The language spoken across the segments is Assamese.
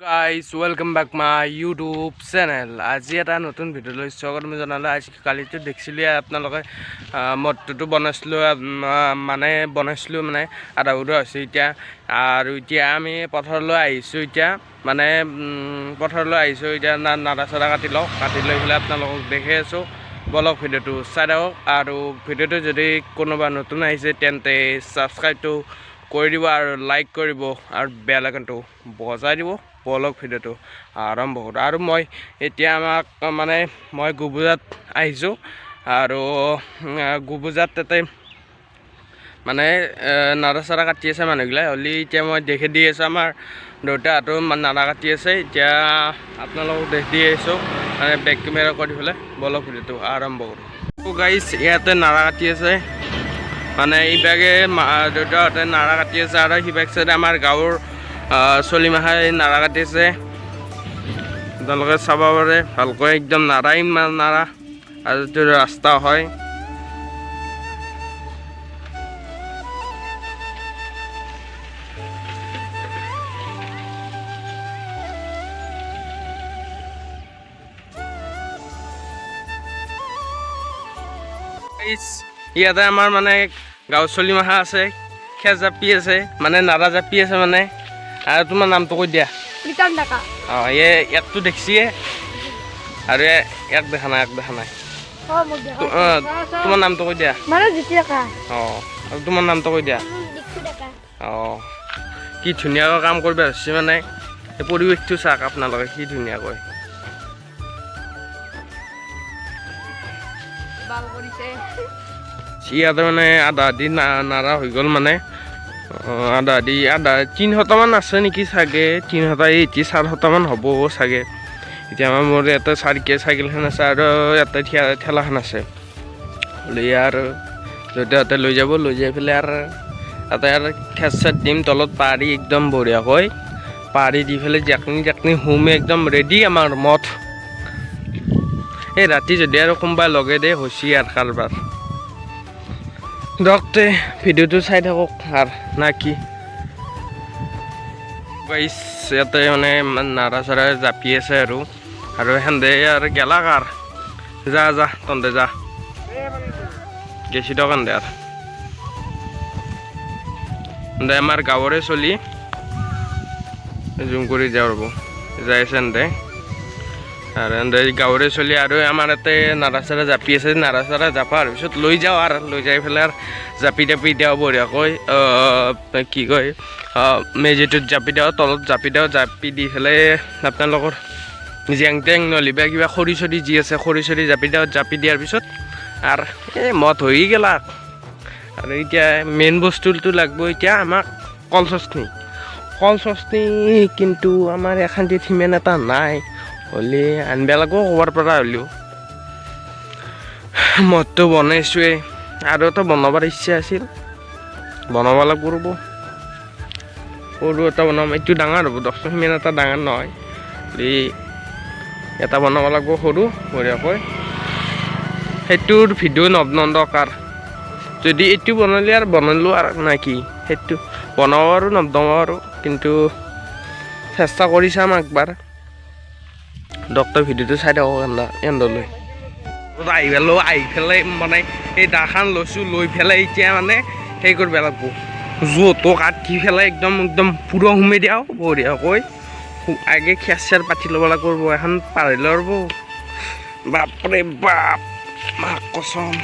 Guys welcome back my YouTube channel. আজি এটা নতুন ভিডিঅ' লৈ স্বাগতম জনালোঁ। আজি কালিতো দেখিছিলোঁ আপোনালোকে মদটোতো বনাইছিলোঁ মানে আধা উদা হৈছে এতিয়া। আৰু এতিয়া আমি পথাৰলৈ আহিছোঁ। এতিয়া মানে পথাৰলৈ আহিছোঁ। এতিয়া নাৰা চাৰা কাটি লওঁ, কাটি লৈ পেলাই আপোনালোকক দেখি আছোঁ। বলক ভিডিঅ'টো চাই থাকক। আৰু ভিডিঅ'টো যদি কোনোবা নতুন আহিছে তেন্তে ছাবস্ক্ৰাইবটো কৰি দিব আৰু লাইক কৰিব আৰু বেল আইকনটো বজাই দিব। বলক ভিডিঅ'টো আৰম্ভ কৰোঁ। আৰু মই এতিয়া মই গুবুজাত আহিছোঁ। আৰু গুবুজাত তাতে মানে নাৰা চাৰা কাটি আছে মানুহগিলা হ'লে এতিয়া মই দেখি দি আছোঁ। আমাৰ দেউতাহঁতো নাৰা কাটি আছে। এতিয়া আপোনালোকক দেখি দি আহিছোঁ মানে বেক কেমেৰা কৰি পেলাই। বলক ভিডিঅ'টো আৰম্ভ কৰোঁ। গাইজ ইয়াতে নাৰা কাটি আছে মানে ইভাগে দেউতাহঁতে নাৰা কাটি আছে আৰু সিভাগ চাইডে আমাৰ গাঁৱৰ চলিমাখাই নাৰা কাটিছে। আপোনালোকে চাব পাৰে ভালকৈ একদম নাৰা ইমান নাৰা আৰু যিটো ৰাস্তা হয়। ইয়াতে আমাৰ মানে গাঁৱৰ চলিমাখা আছে, খেৰ জাপি আছে মানে নাৰা জাপি আছে মানে। আৰু তোমাৰ নামটো কৈ দিয়া। অঁ ইয়াকতো দেখিছিয়ে আৰু ইয়াক দেখা নাই তোমাৰ নামটো কৈ দিয়া। অঁ আৰু তোমাৰ নামটো কৈ দিয়া। অঁ কি ধুনীয়াকৈ কাম কৰিব হৈছে মানে এই পৰিৱেশটো চাওক আপোনালোকে কি ধুনীয়াকৈ ইয়াতে মানে আধা আধি নাৰা হৈ গ'ল মানে আধা 300মান আছে নেকি চাগে। 300 এতিয়া 400মান হ'ব চাগে। এতিয়া মোৰ ইয়াতে চাইকেলখন আছে আৰু ইয়াতে ঠেলাখন আছে। আৰু দেউতাহঁতে লৈ যাই পেলাই আৰু তাতে আৰু খেৰ চেৰ দিম তলত পাৰি একদম বঢ়িয়াকৈ পাৰি দি পেলাই জাকনি সোমে একদম ৰেডি আমাৰ মদ। এই ৰাতি যদি আৰু কোনোবাই লগে দে হৈছে আৰু কাৰবাৰ দকতে ভিডিঅ'টো চাই থাকক আৰু না কি। ইয়াতে মানে নাৰা চাৰা জাপি আছে আৰু সেন্দে আৰু গেলা কাৰ যা তন্দে যা গেছি দক এন্দে আৰু আমাৰ গাঁৱৰে চলি জুম কৰি যাওঁ ৰ'ব যাই আছে এন্দে আৰু এন্দে গাঁৱৰে চলি আৰু আমাৰ ইয়াতে নাৰা চাৰা জাপি আছে। নাৰা চাৰা জাপাৰ পিছত লৈ যাওঁ আৰু লৈ যাই পেলাই আৰু জাপি দিওঁ বঢ়িয়াকৈ কি কয় মেজিটোত জাপি দিওঁ, তলত জাপি দিওঁ। জাপি দি পেলাই আপোনালোকৰ জেং টেং নহ'লে বা কিবা খৰি চৰি যি আছে খৰি চৰি জাপি দিওঁ। জাপি দিয়াৰ পিছত আৰু এই মদ হৈ গেলাক। আৰু এতিয়া মেইন বস্তুটো লাগব এতিয়া আমাক কল চচনি কিন্তু আমাৰ এখানটিত সিমান এটা নাই হ'লে আনব লাগিব ক'বাৰ পৰা হ'লেও। মদটো বনাইছোঁৱেই আৰু এটা বনাবৰ ইচ্ছা আছিল, বনাব লাগিব ৰ'ব। সৰু এটা বনাম, এইটো ডাঙৰ হ'ব দহটা সিমান এটা ডাঙৰ নহয়। এটা বনাব লাগিব সৰু বঢ়িয়াকৈ। সেইটোৰ ভিডিঅ' নদকাৰ যদি এইটো বনালে আৰু বনালোঁ আৰু নাই কি সেইটো বনাব আৰু নবনাব আৰু কিন্তু চেষ্টা কৰি চাম একবাৰ। ডক্টৰ ভিডিঅ'টো চাই থাকক এন্দলৈ আহি পেলাই মানে এই দাখন লৈছোঁ লৈ পেলাই এতিয়া মানে সেই কৰিব লাগিব জোৰটো কাটি পেলাই একদম পুৰা সোমাই দিওঁ বঢ়িয়াকৈ। আগে খেৰ চেৰ পাতি ল'ব লাগিব এখন পাৰি ল'ব। বাপৰে বাপ মাক কচম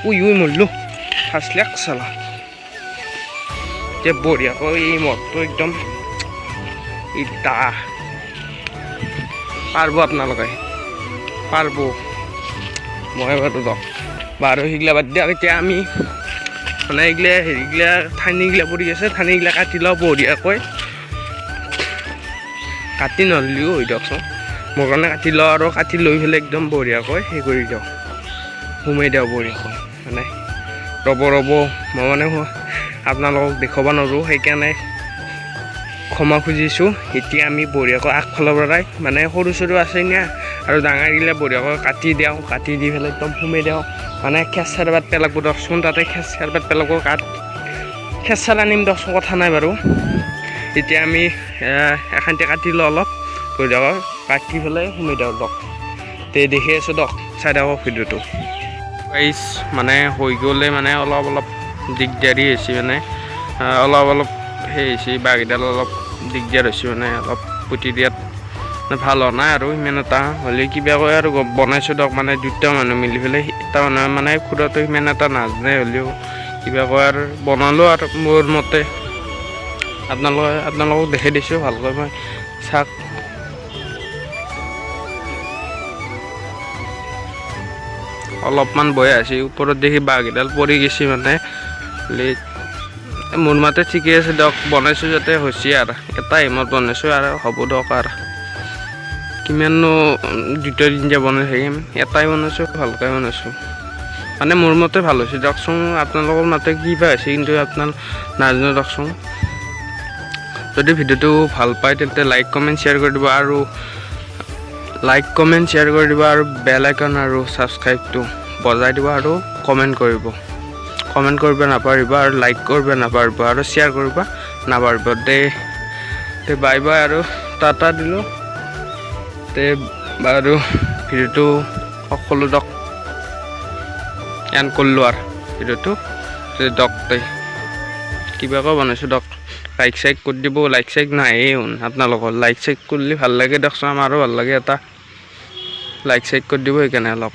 মৰিলোঁ ফাৰ্ষ্ট লাখ চালা। এতিয়া বঢ়িয়াকৈ এই মদটো একদম ইটা পাৰব আপোনালোকে পাৰব। মই বাৰু সেইগিলা বাদ দিয়া। এতিয়া আমি মানে এইগিলা হেৰিগিলা ঠানিগিলা পৰি আছে, ঠানিগিলা কাটি লওঁ বঢ়িয়াকৈ। কাটি নললেও হৈ দিয়কচোন মোৰ কাৰণে কাটি লওঁ আৰু কাটি লৈ পেলাই একদম বঢ়িয়াকৈ সেই কৰি দিওঁ সোমাই দিওঁ বঢ়িয়াকৈ। মানে ৰ'ব মই মানে আপোনালোকক দেখুৱাব নোৱাৰোঁ সেইকাৰণে ক্ষমা খুজিছোঁ। এতিয়া আমি বঢ়িয়াকৈ আগফালৰ পৰাই মানে সৰু চৰু আছে না আৰু ডাঙৰগিলা বঢ়িয়াকৈ কাটি দিওঁ। কাটি দি পেলাই একদম সোমাই দিওঁ মানে খেৰ চেৰ পাত পেলাব দকচোন। তাতে খেৰ চেৰ পাত পেলাব খেৰ চেৰ আনিম দকচোন কথা নাই বাৰু। তেতিয়া আমি এখানতে কাটি লওঁ অলপ কৰি দিয়ক কাটি পেলাই সোমাই দিওঁ লওক তে দেখি আছোঁ দক চাই থাকক ভিডিঅ'টো গাইছ মানে হৈ গ'লে মানে অলপ দিগদাৰী হৈছে মানে অলপ সেই হৈছে বাঘডাল অলপ দিগদাৰ হৈছে মানে অলপ পুতি দিয়াত ভাল হোৱা নাই আৰু সিমান এটা হ'লে কিবা কয় আৰু বনাইছোঁ দক মানে দুটা মানুহ মিলি পেলাই এটা মানুহে মানে খুৰাটো সিমান এটা নাজানে হ'লেও কিবা কয় আৰু বনালোঁ আৰু মোৰ মতে আপোনালোকক দেখাই দিছোঁ ভালকৈ মই চাওক অলপমান বৈ আছে ওপৰত দেখি বাঘডাল পৰি গৈছে মানে মোৰ মতে ঠিকে আছে দিয়ক বনাইছোঁ যাতে হৈছে আৰু এটা হিমত বনাইছোঁ আৰু হ'ব দিয়ক আৰু কিমাননো দুটা তিনিটা বনাই থাকিম এটাই বনাইছোঁ ভালকৈ বনাইছোঁ মানে মোৰ মতে ভাল হৈছে দিয়কচোন আপোনালোকৰ মতে কি বা হৈছে কিন্তু আপোনাৰ নাজানো দিয়কচোন যদি ভিডিঅ'টো ভাল পায় তেন্তে লাইক কমেণ্ট শ্বেয়াৰ কৰি দিব আৰু বেল আইকন আৰু ছাবস্ক্ৰাইবটো বজাই দিব আৰু কমেণ্ট কৰিব নাপাহৰিব আৰু লাইক কৰিব নাপাহৰিব আৰু শ্বেয়াৰ কৰিব নাপাহৰিব তে বাই বাই আৰু টাটা দিলোঁ তে বাৰু ভিডিঅ'টো সকলো দক এণ্ড কৰিলোঁ আৰু ভিডিঅ'টো দক কিবাকৈ বনাইছোঁ দক লাইক চাইক কৰি দিব লাইক চাইক নাহেই আপোনালোকৰ লাইক চাইক কৰিলে ভাল লাগে দিয়কচোন আমাৰো ভাল লাগে এটা লাইক চাইক কৰি দিব সেইকাৰণে অলপ